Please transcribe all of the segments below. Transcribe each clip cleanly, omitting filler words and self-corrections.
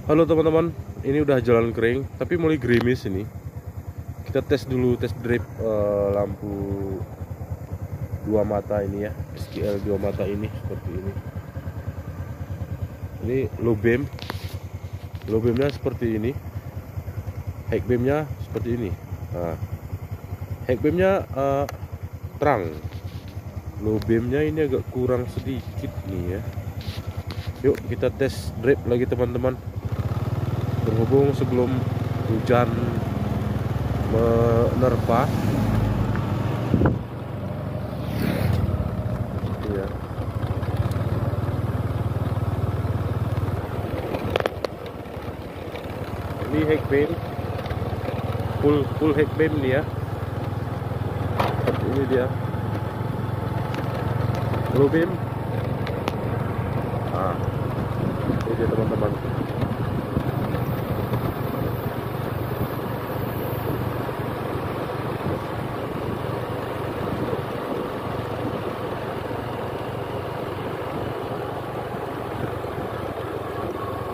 Halo teman-teman, ini udah jalan kering, tapi mulai gerimis ini. Kita tes dulu, tes drip lampu dua mata ini ya, SGL dua mata ini seperti ini. Ini low beamnya seperti ini, high beamnya seperti ini. Nah, high beamnya terang, low beamnya ini agak kurang sedikit nih ya. Yuk kita tes drip lagi teman-teman. Berhubung sebelum hujan menerpa ya. Ini high beam, full high beam nih ya, seperti ini dia. Low beam, nah ini dia teman-teman.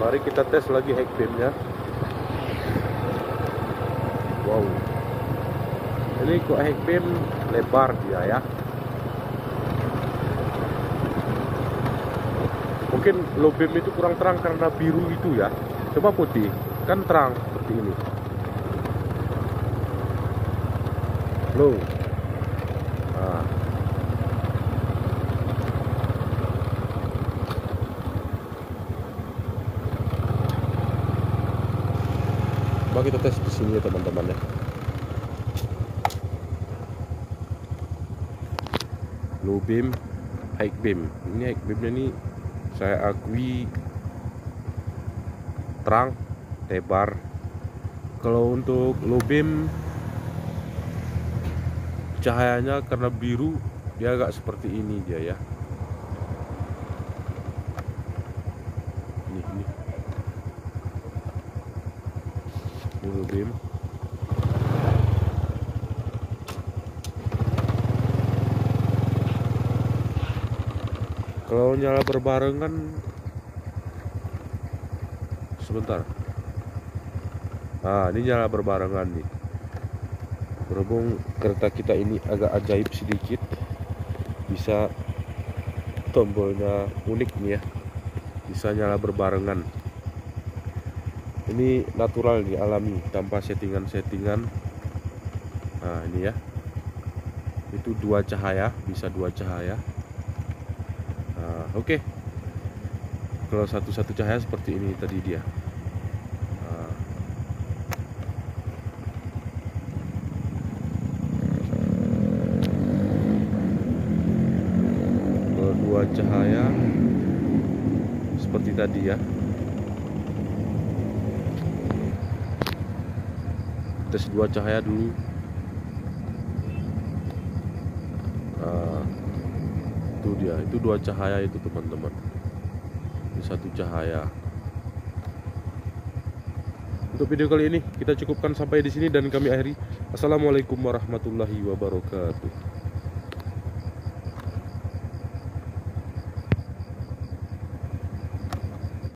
Mari kita tes lagi high beamnya. Wow, ini kok high beam lebar dia ya. Mungkin low beam itu kurang terang karena biru itu ya. Coba putih, kan terang seperti ini. Low. Nah. Coba kita tes di sini ya teman-teman ya. Low beam, high beam. Ini high beamnya nih saya akui terang, lebar. Kalau untuk low beam cahayanya karena biru dia agak seperti ini dia ya. Ini low beam. Kalau nyala berbarengan, sebentar. Nah, ini nyala berbarengan nih. Berhubung kereta kita ini agak ajaib sedikit, bisa tombolnya unik nih ya, bisa nyala berbarengan. Ini natural nih, alami, tanpa settingan-settingan. Nah ini ya, itu dua cahaya, bisa dua cahaya. Nah, oke. Kalau satu-satu cahaya seperti ini tadi dia. Nah. Kalau dua cahaya seperti tadi ya. Tes dua cahaya dulu. Nah, itu dia, itu dua cahaya itu teman-teman. Ini satu cahaya. Untuk video kali ini kita cukupkan sampai di sini dan kami akhiri. Assalamualaikum warahmatullahi wabarakatuh.